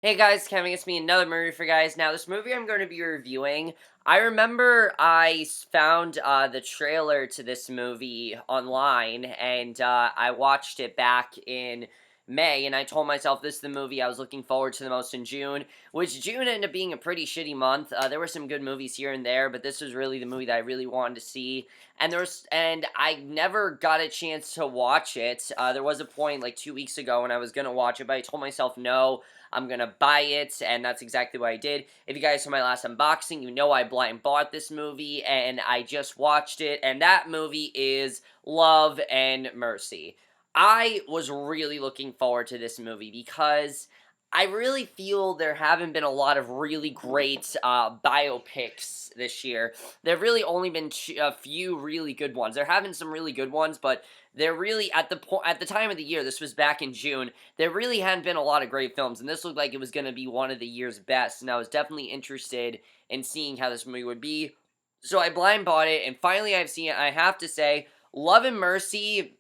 Hey guys, Kevin, it's me, another movie for you guys. Now, this movie I'm going to be reviewing, I remember found the trailer to this movie online, and I watched it back in May, and I told myself this is the movie I was looking forward to the most in June, which June ended up being a pretty shitty month. There were some good movies here and there, but this was really the movie that I really wanted to see, and I never got a chance to watch it. There was a point like 2 weeks ago when I was going to watch it, but I told myself no. I'm gonna buy it, and that's exactly what I did. If you guys saw my last unboxing, you know I blind bought this movie, and I just watched it, and that movie is Love and Mercy. I was really looking forward to this movie because I really feel there haven't been a lot of really great biopics this year. There have really only been a few really good ones. There have been some really good ones, but they're really at the time of the year. This was back in June. There really hadn't been a lot of great films, and this looked like it was going to be one of the year's best. And I was definitely interested in seeing how this movie would be. So I blind bought it, and finally I've seen it. I have to say, Love and Mercy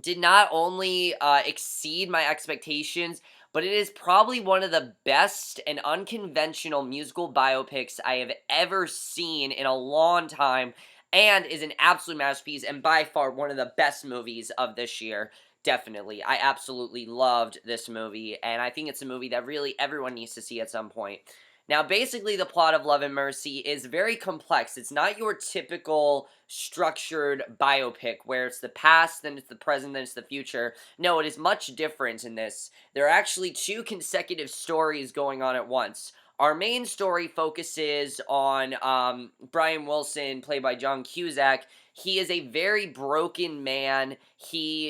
did not only exceed my expectations, but it is probably one of the best and unconventional musical biopics I have ever seen in a long time, and is an absolute masterpiece, and by far one of the best movies of this year. Definitely. I absolutely loved this movie, and I think it's a movie that really everyone needs to see at some point. Now, basically, the plot of Love and Mercy is very complex. It's not your typical structured biopic where it's the past, then it's the present, then it's the future. No, it is much different in this. There are actually two consecutive stories going on at once. Our main story focuses on Brian Wilson, played by John Cusack. He is a very broken man. He,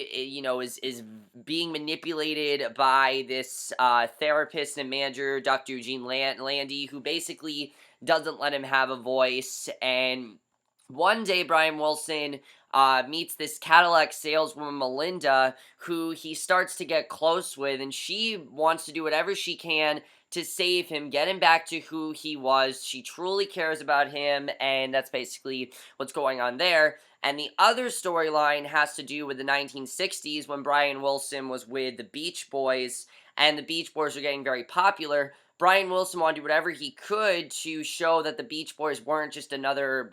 is being manipulated by this therapist and manager, Dr. Eugene Landy, who basically doesn't let him have a voice. And one day, Brian Wilson meets this Cadillac saleswoman, Melinda, who he starts to get close with, and she wants to do whatever she can to save him, get him back to who he was. She truly cares about him, and that's basically what's going on there. And the other storyline has to do with the 1960s when Brian Wilson was with the Beach Boys, and the Beach Boys were getting very popular. Brian Wilson wanted to do whatever he could to show that the Beach Boys weren't just another,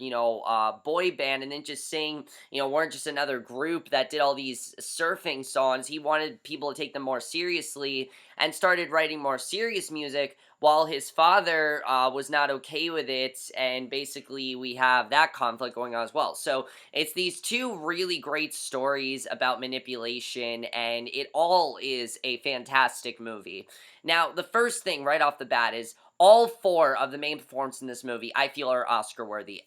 boy band and didn't just sing, weren't just another group that did all these surfing songs. He wanted people to take them more seriously and started writing more serious music, while his father was not okay with it, and basically we have that conflict going on as well. So it's these two really great stories about manipulation, and it all is a fantastic movie. Now, the first thing right off the bat is all four of the main performances in this movie I feel are Oscar worthy.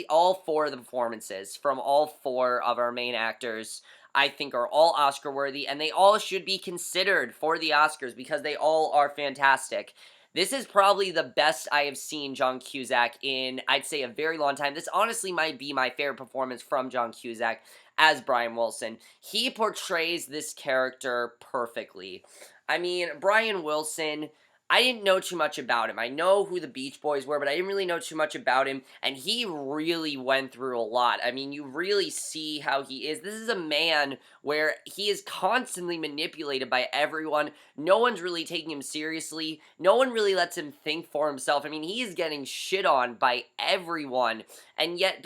All four of the performances from all four of our main actors I think are all Oscar worthy, and they all should be considered for the Oscars because they all are fantastic. This is probably the best I have seen John Cusack in, I'd say, a very long time. This honestly might be my favorite performance from John Cusack as Brian Wilson. He portrays this character perfectly. I mean, Brian Wilson, I didn't know too much about him. I know who the Beach Boys were, but I didn't really know too much about him, and he really went through a lot. I mean, you really see how he is. This is a man where he is constantly manipulated by everyone. No one's really taking him seriously. No one really lets him think for himself. I mean, he is getting shit on by everyone, and yet,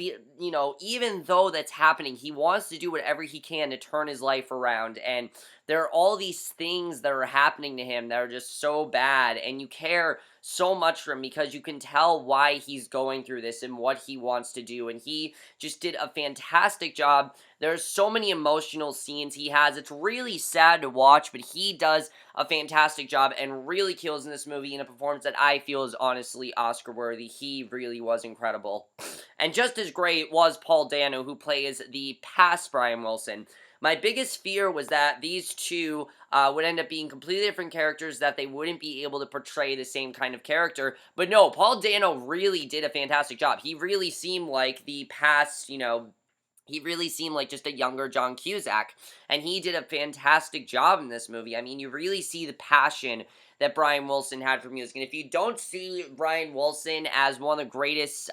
even though that's happening, he wants to do whatever he can to turn his life around, and there are all these things that are happening to him that are just so bad, and you care so much for him because you can tell why he's going through this and what he wants to do, and he just did a fantastic job. There's so many emotional scenes he has. It's really sad to watch, but he does a fantastic job and really kills in this movie in a performance that I feel is honestly Oscar worthy. He really was incredible. And just as great was Paul Dano, who plays the past Brian Wilson. My biggest fear was that these two would end up being completely different characters, that they wouldn't be able to portray the same kind of character. But no, Paul Dano really did a fantastic job. He really seemed like the past, he really seemed like just a younger John Cusack. And he did a fantastic job in this movie. I mean, you really see the passion that Brian Wilson had for music. And if you don't see Brian Wilson as one of the greatest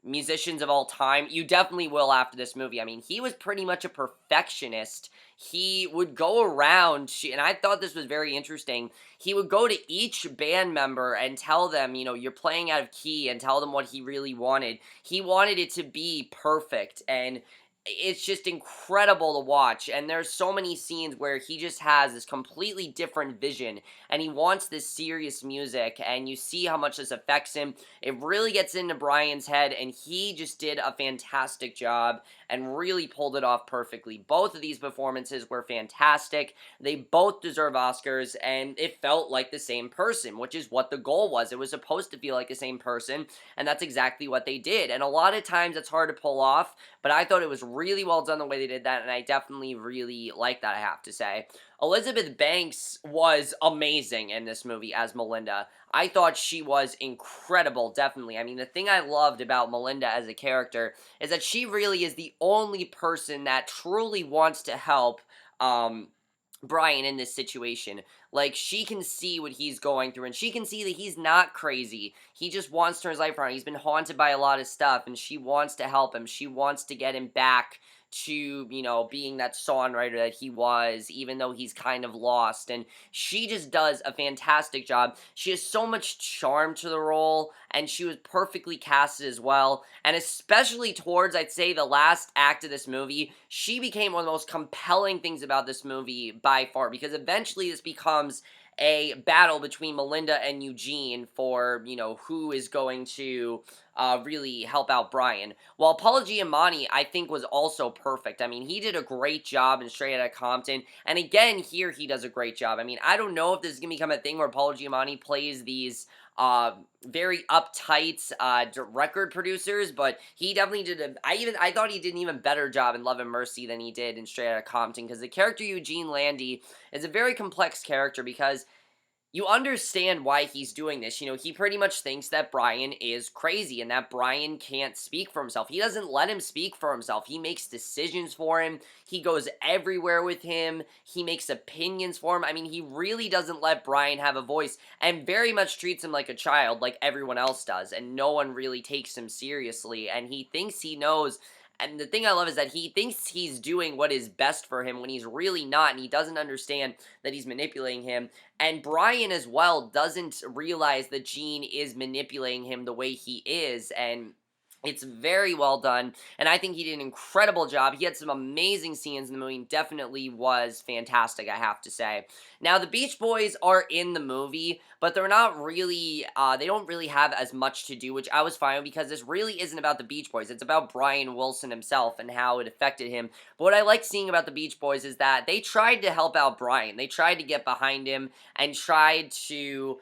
musicians of all time. You definitely will after this movie. I mean, he was pretty much a perfectionist. He would go around, and I thought this was very interesting. He would go to each band member and tell them, you're playing out of key, and tell them what he really wanted. He wanted it to be perfect, and it's just incredible to watch. And there's so many scenes where he just has this completely different vision, and he wants this serious music, and you see how much this affects him. It really gets into Brian's head, and he just did a fantastic job and really pulled it off perfectly. Both of these performances were fantastic. They both deserve Oscars, and it felt like the same person, which is what the goal was. It was supposed to feel like the same person, and that's exactly what they did. And a lot of times it's hard to pull off, but I thought it was really well done the way they did that, and I definitely really like that, I have to say. Elizabeth Banks was amazing in this movie as Melinda. I thought she was incredible, definitely. I mean, the thing I loved about Melinda as a character is that she really is the only person that truly wants to help, Brian in this situation. Like, she can see what he's going through, and she can see that he's not crazy. He just wants to turn his life around. He's been haunted by a lot of stuff, and she wants to help him. She wants to get him back to, being that songwriter that he was, even though he's kind of lost. And she just does a fantastic job. She has so much charm to the role, and she was perfectly casted as well. And especially towards, I'd say, the last act of this movie, she became one of the most compelling things about this movie by far, because eventually this becomes a battle between Melinda and Eugene for, who is going to really help out Brian. While Paul Giamatti, I think, was also perfect. I mean, he did a great job in Straight Outta Compton, and again, here he does a great job. I mean, I don't know if this is going to become a thing where Paul Giamatti plays these very uptight record producers, but he definitely did I thought he did an even better job in Love and Mercy than he did in Straight Outta Compton, because the character Eugene Landy is a very complex character, because you understand why he's doing this. He pretty much thinks that Brian is crazy and that Brian can't speak for himself. He doesn't let him speak for himself. He makes decisions for him. He goes everywhere with him. He makes opinions for him. I mean, he really doesn't let Brian have a voice, and very much treats him like a child, like everyone else does, and no one really takes him seriously, and he thinks he knows. And the thing I love is that he thinks he's doing what is best for him when he's really not, and he doesn't understand that he's manipulating him. And Brian as well doesn't realize that Gene is manipulating him the way he is, and it's very well done, and I think he did an incredible job. He had some amazing scenes in the movie, and definitely was fantastic, I have to say. Now, the Beach Boys are in the movie, but they're not really, they don't really have as much to do, which I was fine with, because this really isn't about the Beach Boys. It's about Brian Wilson himself and how it affected him. But what I like seeing about the Beach Boys is that they tried to help out Brian. They tried to get behind him and tried to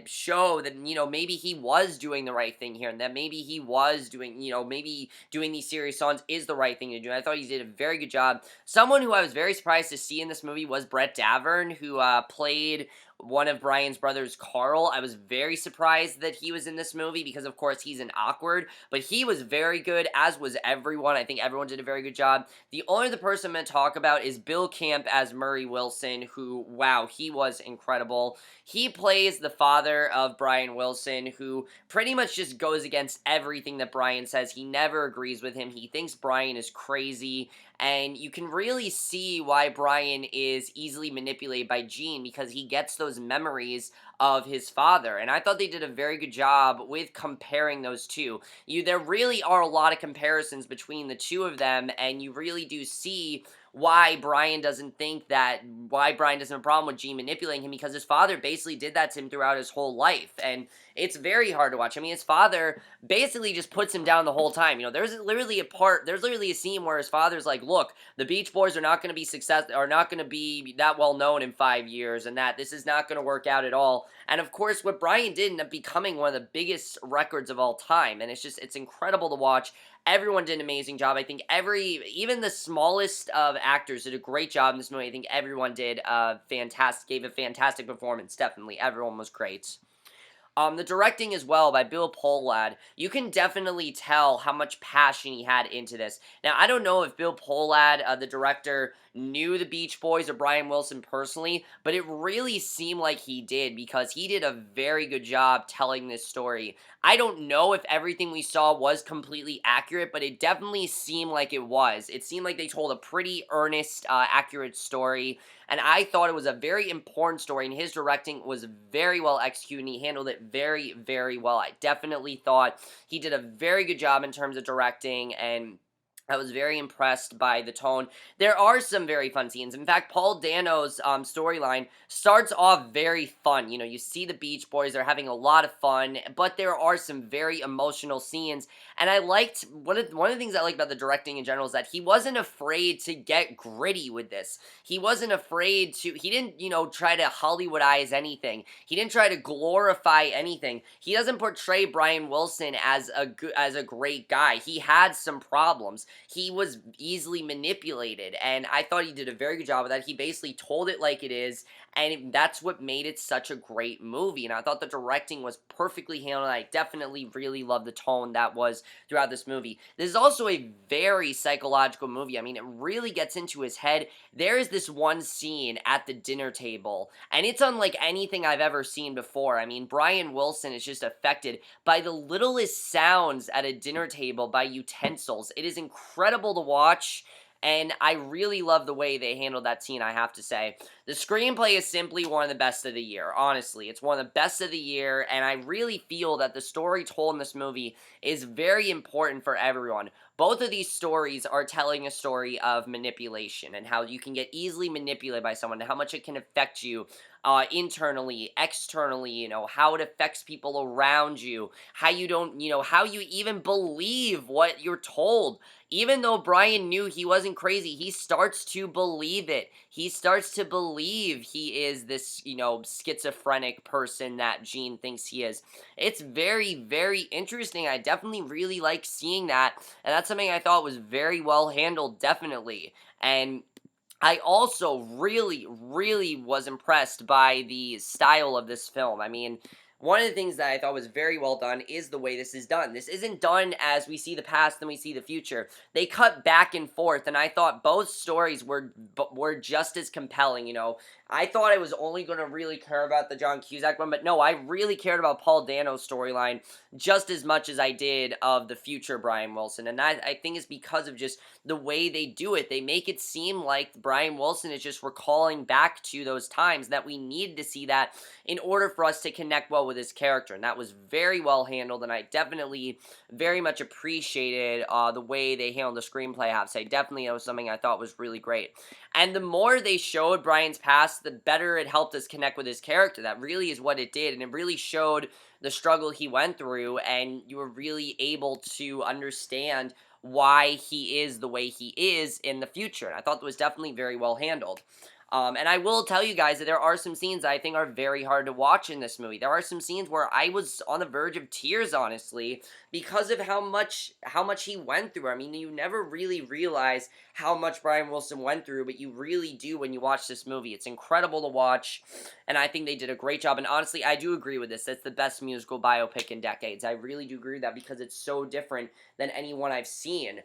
show that, maybe he was doing the right thing here, and that maybe he was doing, maybe doing these serious songs is the right thing to do. I thought he did a very good job. Someone who I was very surprised to see in this movie was Brett Davern, who played one of Brian's brothers, Carl. I was very surprised that he was in this movie, because of course he's an awkward, but he was very good, as was everyone. I think everyone did a very good job. The only other person I'm going to talk about is Bill Camp as Murray Wilson, who, wow, he was incredible. He plays the father of Brian Wilson, who pretty much just goes against everything that Brian says. He never agrees with him. He thinks Brian is crazy, and you can really see why Brian is easily manipulated by Gene, because he gets those memories of his father. And I thought they did a very good job with comparing those two. There really are a lot of comparisons between the two of them, and you really do see why Brian doesn't have a problem with Gene manipulating him, because his father basically did that to him throughout his whole life, and it's very hard to watch. I mean, his father basically just puts him down the whole time. There's literally a scene where his father's like, look, the Beach Boys are not going to be that well known in 5 years, and that this is not going to work out at all. And of course, what Brian did ended up becoming one of the biggest records of all time, and it's incredible to watch. Everyone did an amazing job. I think even the smallest of actors did a great job in this movie. I think everyone gave a fantastic performance, definitely. Everyone was great. The directing as well by Bill Pohlad, you can definitely tell how much passion he had into this. Now, I don't know if Bill Pohlad, the director, knew the Beach Boys or Brian Wilson personally, but it really seemed like he did because he did a very good job telling this story. I don't know if everything we saw was completely accurate, but it definitely seemed like it was. It seemed like they told a pretty earnest, accurate story, and I thought it was a very important story, and his directing was very well executed, and he handled it very, very well. I definitely thought he did a very good job in terms of directing, and I was very impressed by the tone. There are some very fun scenes. In fact, Paul Dano's storyline starts off very fun. You know, you see the Beach Boys, they're having a lot of fun, but there are some very emotional scenes. And I liked, one of the things I like about the directing in general is that he wasn't afraid to get gritty with this. He wasn't afraid to, he didn't, try to Hollywoodize anything. He didn't try to glorify anything. He doesn't portray Brian Wilson as a great guy. He had some problems. He was easily manipulated, and I thought he did a very good job of that. He basically told it like it is, and that's what made it such a great movie, and I thought the directing was perfectly handled. I definitely really loved the tone that was throughout this movie. This is also a very psychological movie. I mean, it really gets into his head. There is this one scene at the dinner table, and it's unlike anything I've ever seen before. I mean, Brian Wilson is just affected by the littlest sounds at a dinner table, by utensils. It is incredible to watch, and I really love the way they handled that scene, I have to say. The screenplay is simply one of the best of the year, honestly. It's one of the best of the year, and I really feel that the story told in this movie is very important for everyone. Both of these stories are telling a story of manipulation and how you can get easily manipulated by someone and how much it can affect you internally, externally, how it affects people around you, how you don't, how you even believe what you're told. Even though Brian knew he wasn't crazy, he starts to believe it. He starts to believe he is this, schizophrenic person that Gene thinks he is. It's very, very interesting. I definitely really like seeing that, and that's something I thought was very well handled, definitely. And I also really, really was impressed by the style of this film. I mean, one of the things that I thought was very well done is the way this is done. This isn't done as we see the past, then we see the future. They cut back and forth, and I thought both stories were just as compelling, I thought I was only going to really care about the John Cusack one, but no, I really cared about Paul Dano's storyline just as much as I did of the future Brian Wilson, and that, I think, is because of just the way they do it. They make it seem like Brian Wilson is just recalling back to those times that we needed to see that in order for us to connect well with his character, and that was very well handled, and I definitely very much appreciated the way they handled the screenplay, I have to say. Definitely, that was something I thought was really great. And the more they showed Brian's past, the better it helped us connect with his character. That really is what it did, and it really showed the struggle he went through, and you were really able to understand why he is the way he is in the future. And I thought that was definitely very well handled. And I will tell you guys that there are some scenes I think are very hard to watch in this movie. There are some scenes where I was on the verge of tears, honestly, because of how much he went through. I mean, you never really realize how much Brian Wilson went through, but you really do when you watch this movie. It's incredible to watch, and I think they did a great job. And honestly, I do agree with this. It's the best musical biopic in decades. I really do agree with that because it's so different than any one I've seen.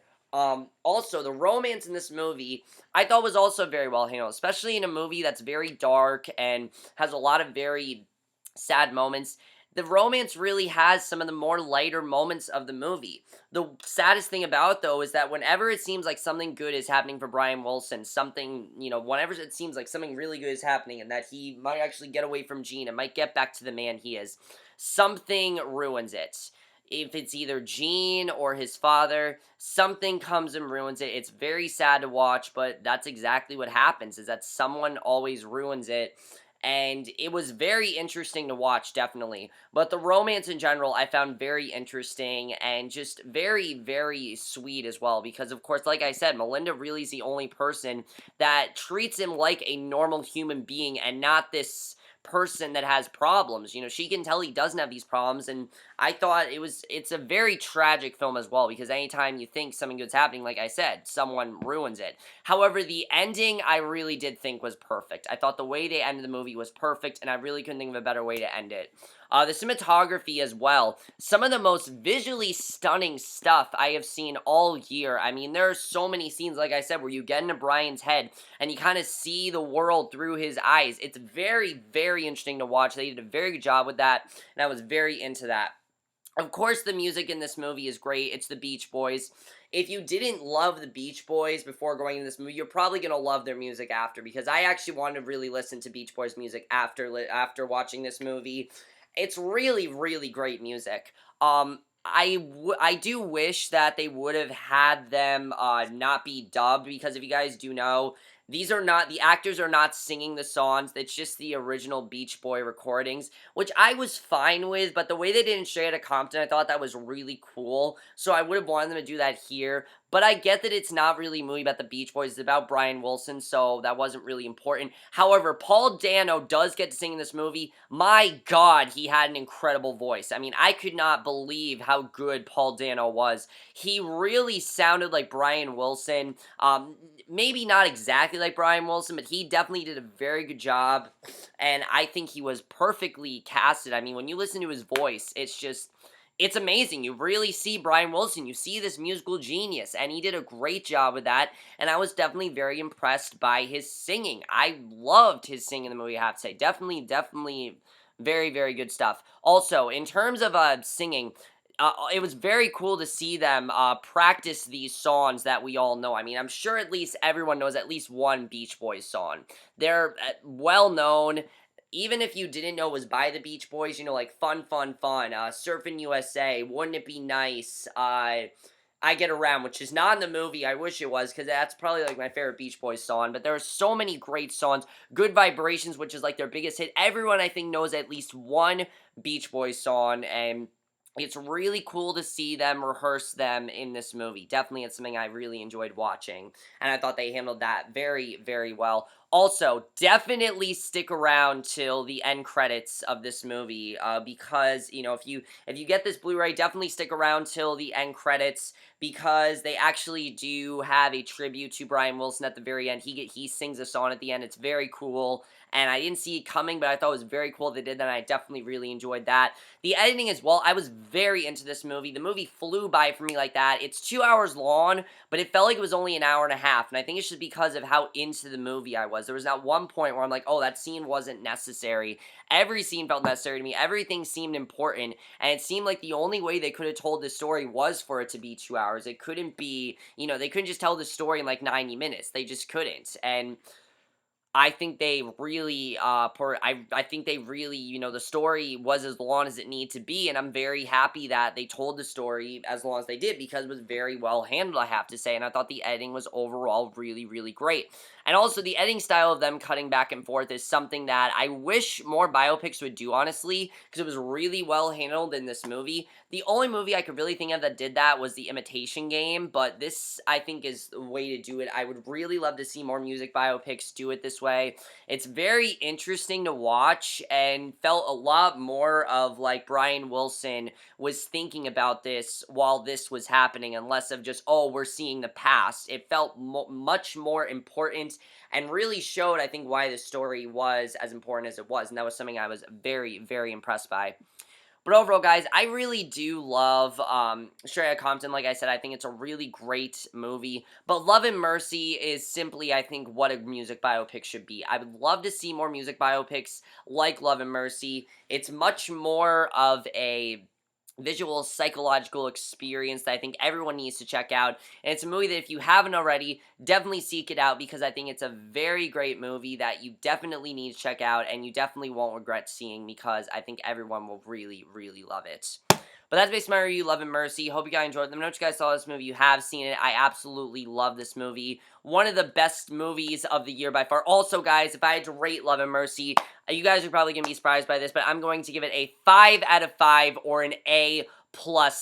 Also, the romance in this movie, I thought was also very well handled, especially in a movie that's very dark and has a lot of very sad moments. The romance really has some of the more lighter moments of the movie. The saddest thing about it, though, is that whenever it seems like something good is happening for Brian Wilson, whenever it seems like something really good is happening and that he might actually get away from Gene and might get back to the man he is, something ruins it. If it's either Gene or his father, something comes and ruins it. It's very sad to watch, but that's exactly what happens, is that someone always ruins it. And it was very interesting to watch, definitely. But the romance in general, I found very interesting and just very, very sweet as well. Because, of course, like I said, Melinda really is the only person that treats him like a normal human being and not this person that has problems. She can tell he doesn't have these problems, and I thought it's a very tragic film as well, because anytime you think something good's happening, like I said, someone ruins it. However, the ending I really did think was perfect. I thought the way they ended the movie was perfect, and I really couldn't think of a better way to end it. The cinematography as well. Some of the most visually stunning stuff I have seen all year. I mean, there are so many scenes, like I said, where you get into Brian's head and you kind of see the world through his eyes. It's very, very interesting to watch. They did a very good job with that, and I was very into that. Of course, the music in this movie is great. It's the Beach Boys. If you didn't love the Beach Boys before going into this movie, you're probably going to love their music after, because I actually wanted to really listen to Beach Boys music after watching this movie. It's really, really great music. I do wish that they would have had them not be dubbed, because if you guys do know, the actors are not singing the songs. It's just the original Beach Boy recordings, which I was fine with, but the way they did in Straight Outta Compton, I thought that was really cool. So I would have wanted them to do that here. But I get that it's not really a movie about the Beach Boys. It's about Brian Wilson, so that wasn't really important. However, Paul Dano does get to sing in this movie. My God, he had an incredible voice. I mean, I could not believe how good Paul Dano was. He really sounded like Brian Wilson. Maybe not exactly like Brian Wilson, but he definitely did a very good job, and I think he was perfectly casted. I mean, when you listen to his voice, it's amazing. You really see Brian Wilson. You see this musical genius, and he did a great job with that, and I was definitely very impressed by his singing. I loved his singing in the movie, I have to say. Definitely very, very good stuff. Also, in terms of singing, it was very cool to see them practice these songs that we all know. I mean, I'm sure at least everyone knows at least one Beach Boys song. They're well known. Even if you didn't know it was by the Beach Boys, you know, like Fun, Fun, Fun, Surfin' USA, Wouldn't It Be Nice, I Get Around, which is not in the movie. I wish it was, because that's probably like my favorite Beach Boys song. But there are so many great songs. Good Vibrations, which is like their biggest hit. Everyone, I think, knows at least one Beach Boys song, and it's really cool to see them rehearse them in this movie. Definitely, it's something I really enjoyed watching, and I thought they handled that very, very well. Also, definitely stick around till the end credits of this movie, because, you know, if you get this Blu-ray, definitely stick around till the end credits, because they actually do have a tribute to Brian Wilson at the very end. He sings a song at the end. It's very cool, and I didn't see it coming, but I thought it was very cool they did that, and I definitely really enjoyed that. The editing as well, I was very into this movie. The movie flew by for me like that. It's 2 hours long, but it felt like it was only an hour and a half, and I think it's just because of how into the movie I was. There was not one point where I'm like, oh, that scene wasn't necessary. Every scene felt necessary to me. Everything seemed important, and it seemed like the only way they could have told this story was for it to be 2 hours. It couldn't be, you know, they couldn't just tell the story in like 90 minutes. They just couldn't, and I think they really, I think they really, you know, the story was as long as it needed to be, and I'm very happy that they told the story as long as they did, because it was very well handled, I have to say, and I thought the editing was overall really, really great. And also, the editing style of them cutting back and forth is something that I wish more biopics would do, honestly, because it was really well handled in this movie. The only movie I could really think of that did that was The Imitation Game, but this, I think, is the way to do it. I would really love to see more music biopics do it this way. It's very interesting to watch, and felt a lot more of like Brian Wilson was thinking about this while this was happening, and less of just, oh, we're seeing the past. It felt much more important, and really showed, I think, why the story was as important as it was, and that was something I was very, very impressed by. But overall, guys, I really do love Straight Outta Compton. Like I said, I think it's a really great movie. But Love and Mercy is simply, I think, what a music biopic should be. I would love to see more music biopics like Love and Mercy. It's much more of a visual psychological experience that I think everyone needs to check out, and it's a movie that if you haven't already, definitely seek it out, because I think it's a very great movie that you definitely need to check out, and you definitely won't regret seeing, because I think everyone will really, really love it. But that's basically my review, Love and Mercy. Hope you guys enjoyed them. I know you guys saw this movie. You have seen it. I absolutely love this movie. One of the best movies of the year by far. Also, guys, if I had to rate Love and Mercy, you guys are probably going to be surprised by this, but I'm going to give it a 5 out of 5 or an A+.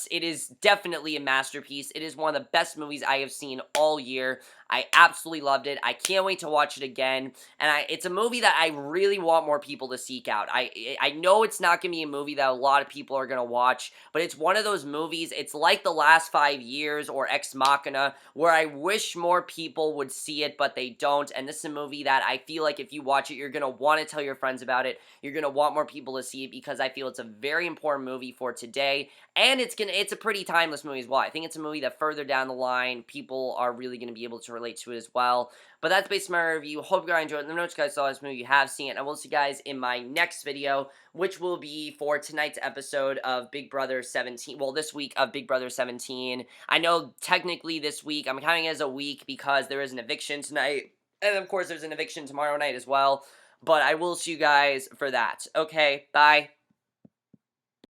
It is definitely a masterpiece. It is one of the best movies I have seen all year. I absolutely loved it. I can't wait to watch it again. And it's a movie that I really want more people to seek out. I know it's not going to be a movie that a lot of people are going to watch, but it's one of those movies, it's like The Last 5 Years or Ex Machina, where I wish more people would see it, but they don't. And this is a movie that I feel like if you watch it, you're going to want to tell your friends about it. You're going to want more people to see it because I feel it's a very important movie for today. And it's a pretty timeless movie as well. I think it's a movie that further down the line, people are really going to be able to relate to it as well. But that's basically my review. Hope you guys enjoyed it. Let me know what you guys saw this movie. You have seen it. And I will see you guys in my next video, which will be for tonight's episode of Big Brother 17. Well, this week of Big Brother 17. I know technically this week, I'm counting it as a week because there is an eviction tonight. And of course, there's an eviction tomorrow night as well. But I will see you guys for that. Okay, bye.